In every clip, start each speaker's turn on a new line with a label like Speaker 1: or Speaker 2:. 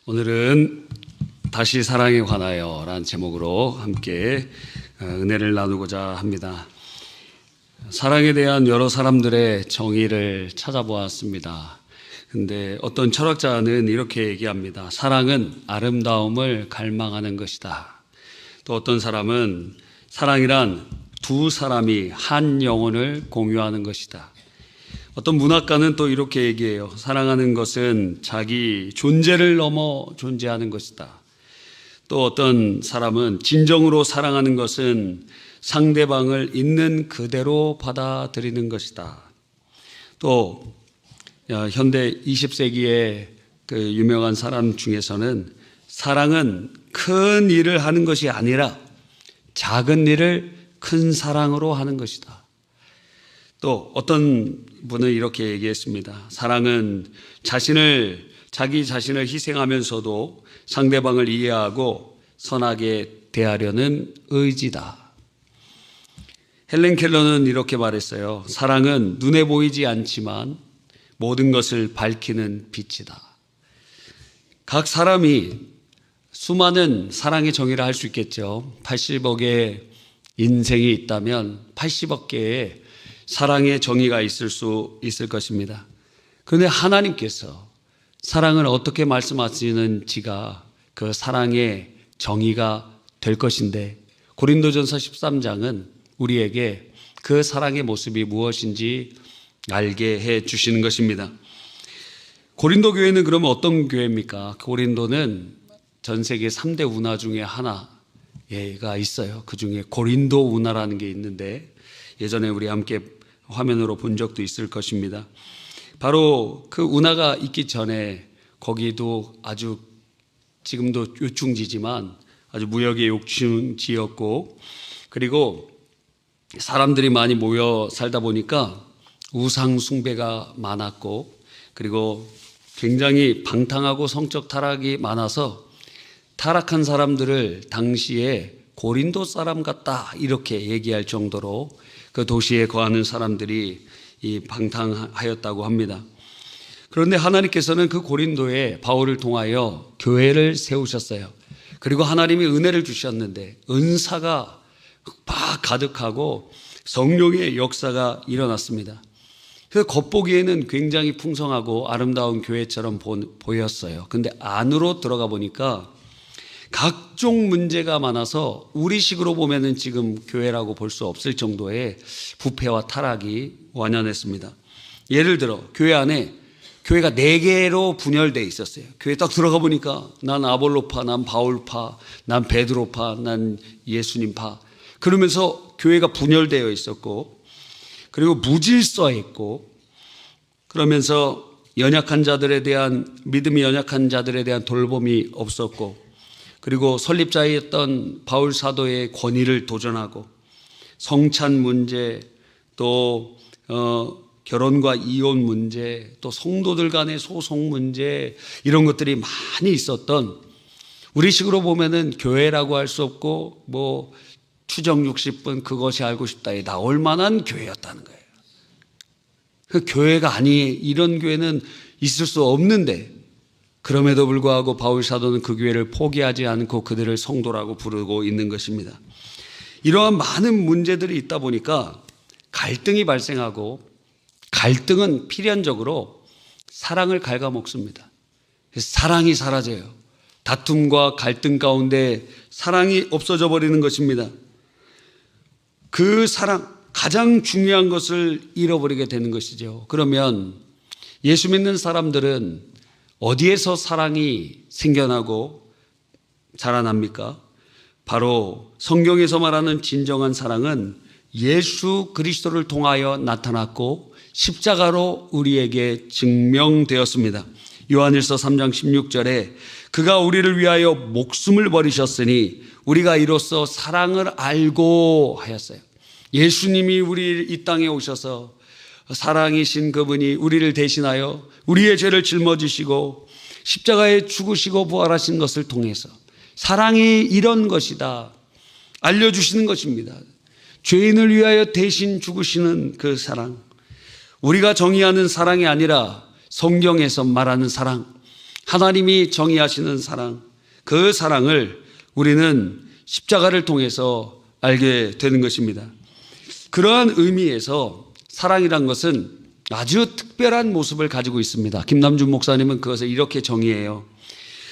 Speaker 1: 오늘은 다시 사랑에 관하여 라는 제목으로 함께 은혜를 나누고자 합니다. 사랑에 대한 여러 사람들의 정의를 찾아보았습니다. 근데 어떤 철학자는 이렇게 얘기합니다. 사랑은 아름다움을 갈망하는 것이다. 또 어떤 사람은 사랑이란 두 사람이 한 영혼을 공유하는 것이다. 어떤 문학가는 또 이렇게 얘기해요. 사랑하는 것은 자기 존재를 넘어 존재하는 것이다. 또 어떤 사람은 진정으로 사랑하는 것은 상대방을 있는 그대로 받아들이는 것이다. 또 현대 20세기의 그 유명한 사람 중에서는 사랑은 큰 일을 하는 것이 아니라 작은 일을 큰 사랑으로 하는 것이다. 또 어떤 분은 이렇게 얘기했습니다. 사랑은 자기 자신을 희생하면서도 상대방을 이해하고 선하게 대하려는 의지다. 헬렌 켈러는 이렇게 말했어요. 사랑은 눈에 보이지 않지만 모든 것을 밝히는 빛이다. 각 사람이 수많은 사랑의 정의를 할 수 있겠죠. 80억의 인생이 있다면 80억 개의 사랑의 정의가 있을 수 있을 것입니다. 그런데 하나님께서 사랑을 어떻게 말씀하시는지가 그 사랑의 정의가 될 것인데 고린도전서 13장은 우리에게 그 사랑의 모습이 무엇인지 알게 해 주시는 것입니다. 고린도 교회는 그러면 어떤 교회입니까? 고린도는 전 세계 3대 운하 중에 하나가 있어요. 그 중에 고린도 운하라는 게 있는데 예전에 우리 함께 화면으로 본 적도 있을 것입니다. 바로 그 운하가 있기 전에 거기도 아주 지금도 요충지지만 아주 무역의 요충지였고 그리고 사람들이 많이 모여 살다 보니까 우상 숭배가 많았고 그리고 굉장히 방탕하고 성적 타락이 많아서 타락한 사람들을 당시에 고린도 사람 같다 이렇게 얘기할 정도로 그 도시에 거하는 사람들이 방탕하였다고 합니다. 그런데 하나님께서는 그 고린도에 바울을 통하여 교회를 세우셨어요. 그리고 하나님이 은혜를 주셨는데 은사가 막 가득하고 성령의 역사가 일어났습니다. 그래서 겉보기에는 굉장히 풍성하고 아름다운 교회처럼 보였어요. 근데 안으로 들어가 보니까 각종 문제가 많아서 우리식으로 보면은 지금 교회라고 볼 수 없을 정도의 부패와 타락이 완연했습니다. 예를 들어 교회 안에 교회가 4개로 분열되어 있었어요. 교회 딱 들어가 보니까 난 아볼로파, 난 바울파, 난 베드로파, 난 예수님파 그러면서 교회가 분열되어 있었고 그리고 무질서했고 그러면서 믿음이 연약한 자들에 대한 돌봄이 없었고 그리고 설립자였던 바울 사도의 권위를 도전하고 성찬 문제 또 결혼과 이혼 문제 또 성도들 간의 소송 문제 이런 것들이 많이 있었던 우리식으로 보면은 교회라고 할 수 없고 뭐 추정 60분 그것이 알고 싶다에 나올 만한 교회였다는 거예요. 그 교회가 이런 교회는 있을 수 없는데 그럼에도 불구하고 바울 사도는 그 교회를 포기하지 않고 그들을 성도라고 부르고 있는 것입니다. 이러한 많은 문제들이 있다 보니까 갈등이 발생하고 갈등은 필연적으로 사랑을 갉아먹습니다. 사랑이 사라져요. 다툼과 갈등 가운데 사랑이 없어져 버리는 것입니다. 그 사랑, 가장 중요한 것을 잃어버리게 되는 것이죠. 그러면 예수 믿는 사람들은 어디에서 사랑이 생겨나고 자라납니까? 바로 성경에서 말하는 진정한 사랑은 예수 그리스도를 통하여 나타났고 십자가로 우리에게 증명되었습니다. 요한일서 3장 16절에 그가 우리를 위하여 목숨을 버리셨으니 우리가 이로써 사랑을 알고 하였어요. 예수님이 우리 이 땅에 오셔서 사랑이신 그분이 우리를 대신하여 우리의 죄를 짊어지시고 십자가에 죽으시고 부활하신 것을 통해서 사랑이 이런 것이다 알려주시는 것입니다. 죄인을 위하여 대신 죽으시는 그 사랑, 우리가 정의하는 사랑이 아니라 성경에서 말하는 사랑, 하나님이 정의하시는 사랑, 그 사랑을 우리는 십자가를 통해서 알게 되는 것입니다. 그러한 의미에서 사랑이란 것은 아주 특별한 모습을 가지고 있습니다. 김남준 목사님은 그것을 이렇게 정의해요.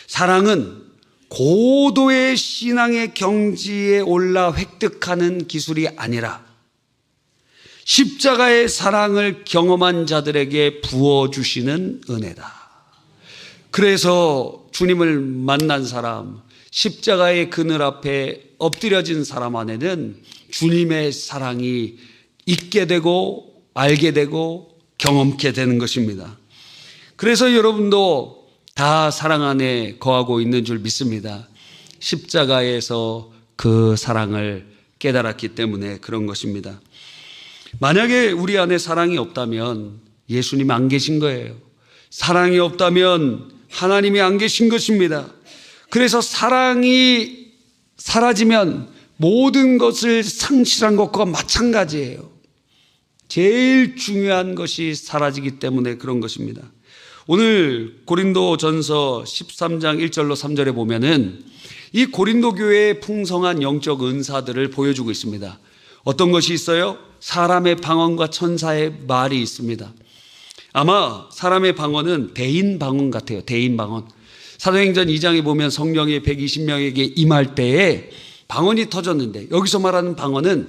Speaker 1: 사랑은 고도의 신앙의 경지에 올라 획득하는 기술이 아니라 십자가의 사랑을 경험한 자들에게 부어주시는 은혜다. 그래서 주님을 만난 사람, 십자가의 그늘 앞에 엎드려진 사람 안에는 주님의 사랑이 있게 되고 알게 되고 경험케 되는 것입니다. 그래서 여러분도 다 사랑 안에 거하고 있는 줄 믿습니다. 십자가에서 그 사랑을 깨달았기 때문에 그런 것입니다. 만약에 우리 안에 사랑이 없다면 예수님 안 계신 거예요. 사랑이 없다면 하나님이 안 계신 것입니다. 그래서 사랑이 사라지면 모든 것을 상실한 것과 마찬가지예요. 제일 중요한 것이 사라지기 때문에 그런 것입니다. 오늘 고린도전서 13장 1절로 3절에 보면은 이 고린도 교회의 풍성한 영적 은사들을 보여주고 있습니다. 어떤 것이 있어요? 사람의 방언과 천사의 말이 있습니다. 아마 사람의 방언은 대인 방언 같아요. 대인 방언. 사도행전 2장에 보면 성령이 120명에게 임할 때에 방언이 터졌는데, 여기서 말하는 방언은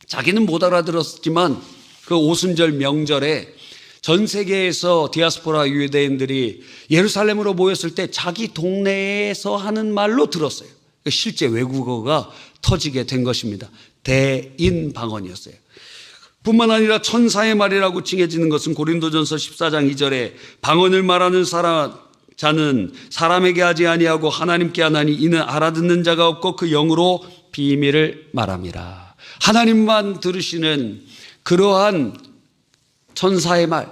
Speaker 1: 자기는 못 알아들었지만 그 오순절 명절에 전 세계에서 디아스포라 유대인들이 예루살렘으로 모였을 때 자기 동네에서 하는 말로 들었어요. 실제 외국어가 터지게 된 것입니다. 대인 방언이었어요. 뿐만 아니라 천사의 말이라고 칭해지는 것은 고린도전서 14장 2절에 방언을 말하는 자는 사람에게 하지 아니하고 하나님께 하나니 이는 알아듣는 자가 없고 그 영으로 비밀을 말함이라. 하나님만 들으시는 그러한 천사의 말,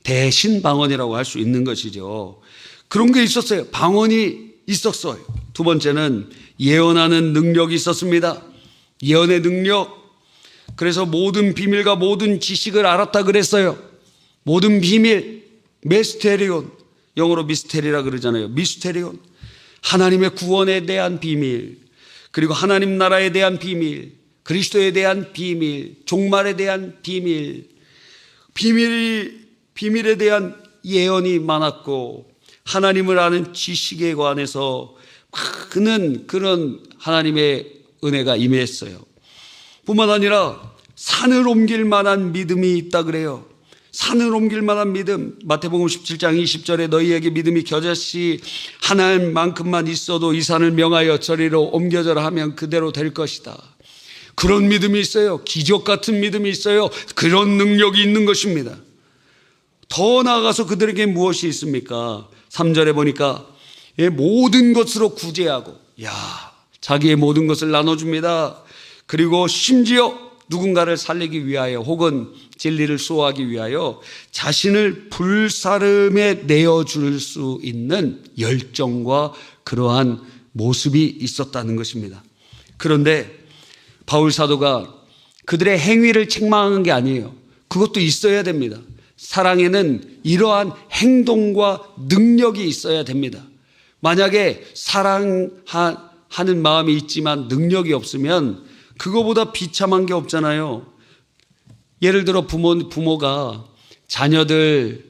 Speaker 1: 대신 방언이라고 할 수 있는 것이죠. 그런 게 있었어요. 방언이 있었어요. 두 번째는 예언하는 능력이 있었습니다. 예언의 능력. 그래서 모든 비밀과 모든 지식을 알았다 그랬어요. 모든 비밀, 메스테리온, 영어로 미스테리라 그러잖아요. 미스테리온, 하나님의 구원에 대한 비밀, 그리고 하나님 나라에 대한 비밀, 그리스도에 대한 비밀, 종말에 대한 비밀, 비밀에 대한 예언이 많았고, 하나님을 아는 지식에 관해서 많은 그런 하나님의 은혜가 임했어요. 뿐만 아니라 산을 옮길 만한 믿음이 있다 그래요. 산을 옮길 만한 믿음. 마태복음 17장 20절에 너희에게 믿음이 겨자씨 하나만큼만 있어도 이 산을 명하여 저리로 옮겨져라 하면 그대로 될 것이다. 그런 믿음이 있어요. 기적 같은 믿음이 있어요. 그런 능력이 있는 것입니다. 더 나아가서 그들에게 무엇이 있습니까? 3절에 보니까 모든 것으로 구제하고, 자기의 모든 것을 나눠줍니다. 그리고 심지어 누군가를 살리기 위하여 혹은 진리를 수호하기 위하여 자신을 불사름에 내어줄 수 있는 열정과 그러한 모습이 있었다는 것입니다. 그런데 바울 사도가 그들의 행위를 책망한 게 아니에요. 그것도 있어야 됩니다. 사랑에는 이러한 행동과 능력이 있어야 됩니다. 만약에 사랑하는 마음이 있지만 능력이 없으면 그거보다 비참한 게 없잖아요. 예를 들어 부모가 자녀들을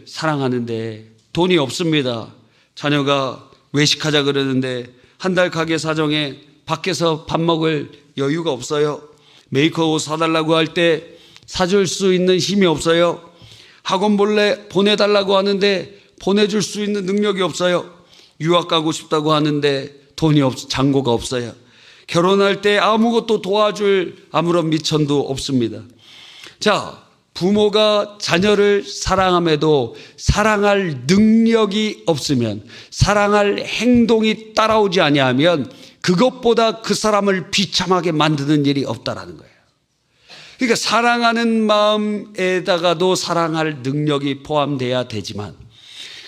Speaker 1: 사랑하는데 돈이 없습니다. 자녀가 외식하자 그러는데 한 달 가게 사정에 밖에서 밥 먹을 여유가 없어요. 메이크업 옷 사달라고 할 때 사줄 수 있는 힘이 없어요. 학원 보내달라고 하는데 보내줄 수 있는 능력이 없어요. 유학 가고 싶다고 하는데 잔고가 없어요. 결혼할 때 아무것도 도와줄 아무런 미천도 없습니다. 자, 부모가 자녀를 사랑함에도 사랑할 능력이 없으면, 사랑할 행동이 따라오지 아니하면 그것보다 그 사람을 비참하게 만드는 일이 없다라는 거예요. 그러니까 사랑하는 마음에다가도 사랑할 능력이 포함돼야 되지만,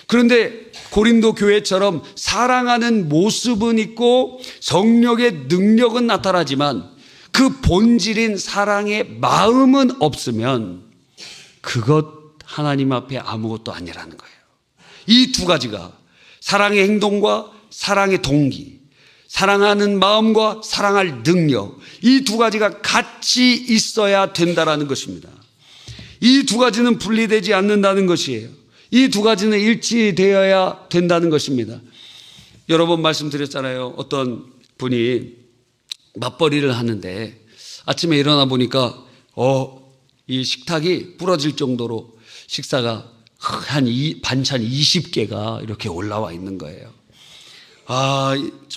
Speaker 1: 그런데 고린도 교회처럼 사랑하는 모습은 있고 성령의 능력은 나타나지만 그 본질인 사랑의 마음은 없으면 그것 하나님 앞에 아무것도 아니라는 거예요. 이 두 가지가 사랑의 행동과 사랑의 동기, 사랑하는 마음과 사랑할 능력, 이 두 가지가 같이 있어야 된다라는 것입니다. 이 두 가지는 분리되지 않는다는 것이에요. 이 두 가지는 일치되어야 된다는 것입니다. 여러 번 말씀드렸잖아요. 어떤 분이 맞벌이를 하는데 아침에 일어나 보니까 이 식탁이 부러질 정도로 식사가 반찬 20개가 이렇게 올라와 있는 거예요.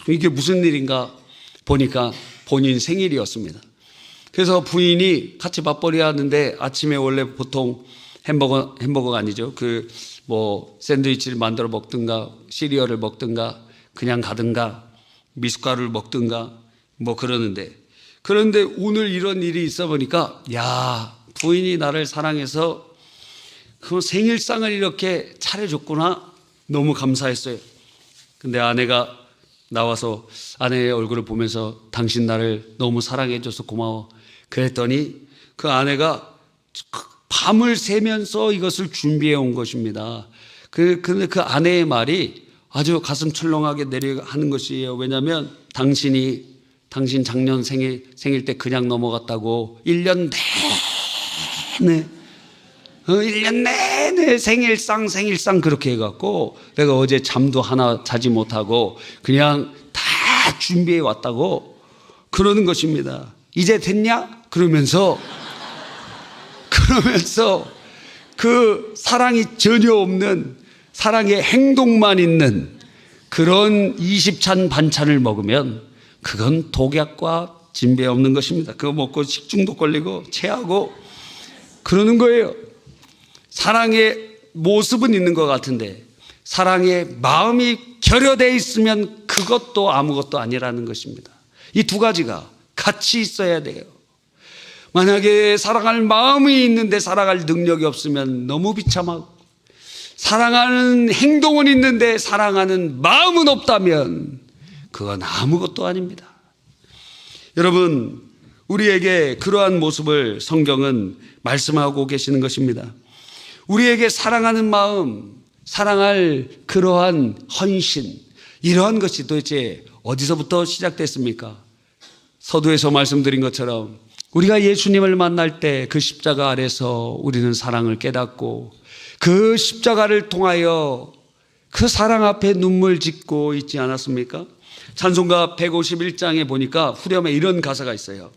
Speaker 1: 이게 무슨 일인가 보니까 본인 생일이었습니다. 그래서 부인이 같이 맞벌이 하는데 아침에 원래 보통 햄버거가 아니죠. 샌드위치를 만들어 먹든가 시리얼을 먹든가 그냥 가든가 미숫가루를 먹든가 그런데 오늘 이런 일이 있어 보니까 부인이 나를 사랑해서 그 생일상을 이렇게 차려줬구나. 너무 감사했어요. 근데 아내가 나와서 아내의 얼굴을 보면서 당신 나를 너무 사랑해줘서 고마워. 그랬더니 그 아내가 밤을 새면서 이것을 준비해 온 것입니다. 근데 그 아내의 말이 아주 가슴 철렁하게 하는 것이에요. 왜냐하면 당신 작년 생일 때 그냥 넘어갔다고 1년 내내 1년 내내 생일상 그렇게 해갖고 내가 어제 잠도 하나 자지 못하고 그냥 다 준비해 왔다고 그러는 것입니다. 이제 됐냐? 그러면서 그 사랑이 전혀 없는 사랑의 행동만 있는 그런 20찬 반찬을 먹으면 그건 독약과 진배 없는 것입니다. 그거 먹고 식중독 걸리고 체하고 그러는 거예요. 사랑의 모습은 있는 것 같은데 사랑의 마음이 결여되어 있으면 그것도 아무것도 아니라는 것입니다. 이 두 가지가 같이 있어야 돼요. 만약에 사랑할 마음이 있는데 사랑할 능력이 없으면 너무 비참하고, 사랑하는 행동은 있는데 사랑하는 마음은 없다면 그건 아무것도 아닙니다. 여러분, 우리에게 그러한 모습을 성경은 말씀하고 계시는 것입니다. 우리에게 사랑하는 마음, 사랑할 그러한 헌신, 이러한 것이 도대체 어디서부터 시작됐습니까? 서두에서 말씀드린 것처럼 우리가 예수님을 만날 때 그 십자가 아래서 우리는 사랑을 깨닫고 그 십자가를 통하여 그 사랑 앞에 눈물 짓고 있지 않았습니까? 찬송가 151장에 보니까 후렴에 이런 가사가 있어요.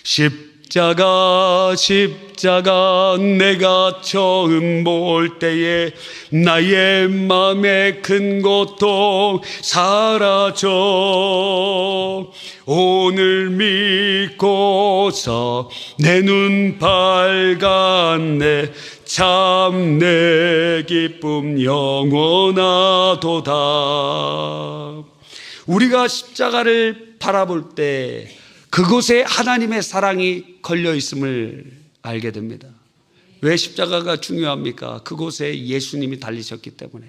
Speaker 1: 십자가 내가 처음 볼 때에 나의 마음의 큰 고통 사라져 오늘 믿고서 내 눈 밝았네 참 내 기쁨 영원하도다. 우리가 십자가를 바라볼 때 그곳에 하나님의 사랑이 걸려 있음을 알게 됩니다. 왜 십자가가 중요합니까? 그곳에 예수님이 달리셨기 때문에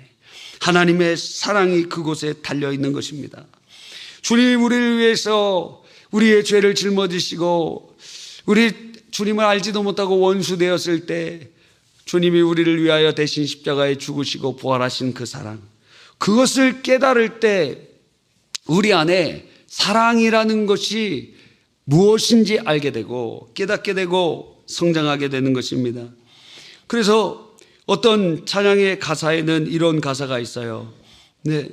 Speaker 1: 하나님의 사랑이 그곳에 달려 있는 것입니다. 주님이 우리를 위해서 우리의 죄를 짊어지시고 우리 주님을 알지도 못하고 원수 되었을 때 주님이 우리를 위하여 대신 십자가에 죽으시고 부활하신 그 사랑, 그것을 깨달을 때 우리 안에 사랑이라는 것이 무엇인지 알게 되고 깨닫게 되고 성장하게 되는 것입니다. 그래서 어떤 찬양의 가사에는 이런 가사가 있어요. 네,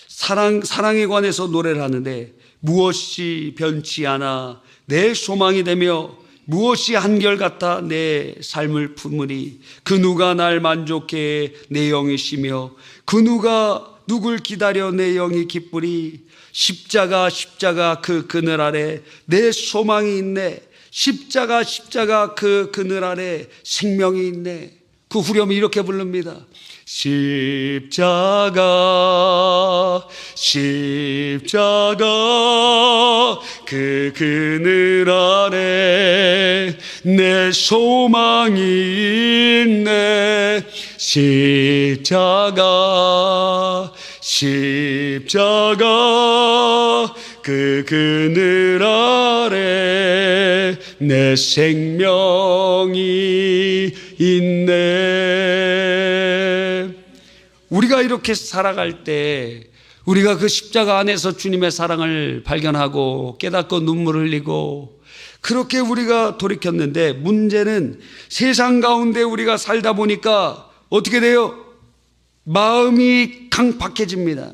Speaker 1: 사랑에 관해서 노래를 하는데 무엇이 변치 않아 내 소망이 되며 무엇이 한결같아 내 삶을 품으니 그 누가 날 만족해 내 영이 쉬며 그 누가 누굴 기다려 내 영이 기쁘리 십자가 그 그늘 아래 내 소망이 있네 십자가 그 그늘 아래 생명이 있네. 그 후렴이 이렇게 부릅니다. 십자가 그 그늘 아래 내 소망이 있네 십자가 그 그늘 아래 내 생명이 있네. 우리가 이렇게 살아갈 때 우리가 그 십자가 안에서 주님의 사랑을 발견하고 깨닫고 눈물을 흘리고 그렇게 우리가 돌이켰는데, 문제는 세상 가운데 우리가 살다 보니까 어떻게 돼요? 마음이 강팍해집니다.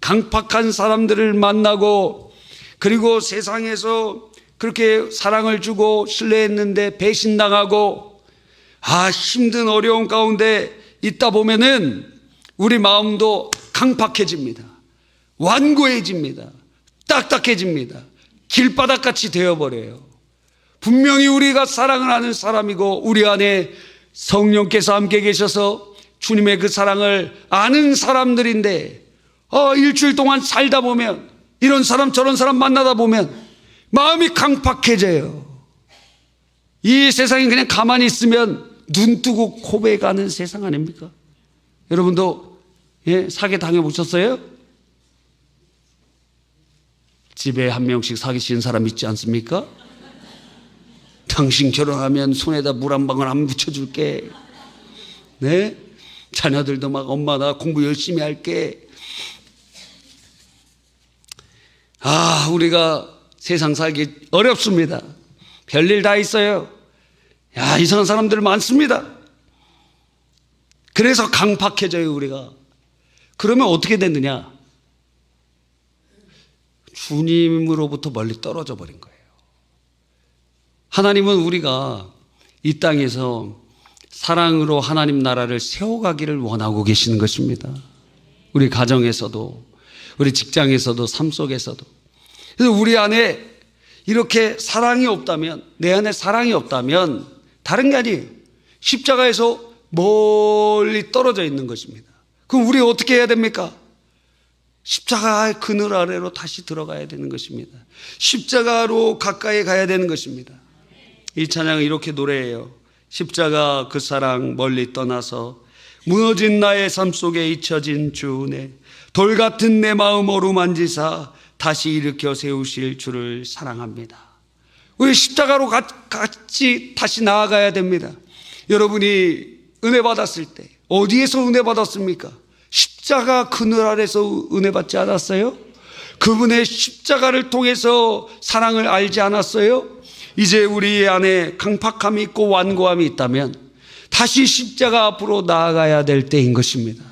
Speaker 1: 강팍한 사람들을 만나고, 그리고 세상에서 그렇게 사랑을 주고 신뢰했는데 배신당하고, 힘든 어려운 가운데 있다 보면은 우리 마음도 강팍해집니다. 완고해집니다. 딱딱해집니다. 길바닥같이 되어버려요. 분명히 우리가 사랑을 하는 사람이고 우리 안에 성령께서 함께 계셔서 주님의 그 사랑을 아는 사람들인데, 일주일 동안 살다 보면, 이런 사람 저런 사람 만나다 보면 마음이 강팍해져요. 이 세상이 그냥 가만히 있으면 눈 뜨고 코베 가는 세상 아닙니까? 여러분도 사기 당해보셨어요? 집에 한 명씩 사기치는 사람 있지 않습니까? 당신 결혼하면 손에다 물 한 방울 안 묻혀줄게. 네? 자녀들도 막 엄마 나 공부 열심히 할게. 우리가 세상 살기 어렵습니다. 별일 다 있어요. 이상한 사람들 많습니다. 그래서 강팍해져요, 우리가. 그러면 어떻게 됐느냐? 주님으로부터 멀리 떨어져 버린 거예요. 하나님은 우리가 이 땅에서 사랑으로 하나님 나라를 세워가기를 원하고 계시는 것입니다. 우리 가정에서도, 우리 직장에서도, 삶 속에서도. 그래서 우리 안에 이렇게 사랑이 없다면, 내 안에 사랑이 없다면 다른 게 아니에요. 십자가에서 멀리 떨어져 있는 것입니다. 그럼 우리 어떻게 해야 됩니까? 십자가의 그늘 아래로 다시 들어가야 되는 것입니다. 십자가로 가까이 가야 되는 것입니다. 이 찬양은 이렇게 노래해요. 십자가 그 사랑 멀리 떠나서 무너진 나의 삶 속에 잊혀진 주 은혜, 돌 같은 내 마음 어루만지사 다시 일으켜 세우실 주를 사랑합니다. 우리 십자가로 같이 다시 나아가야 됩니다. 여러분이 은혜 받았을 때 어디에서 은혜 받았습니까? 십자가 그늘 아래서 은혜 받지 않았어요? 그분의 십자가를 통해서 사랑을 알지 않았어요? 이제 우리 안에 강팍함이 있고 완고함이 있다면 다시 십자가 앞으로 나아가야 될 때인 것입니다.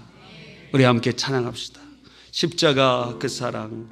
Speaker 1: 우리 함께 찬양합시다. 십자가 그 사랑.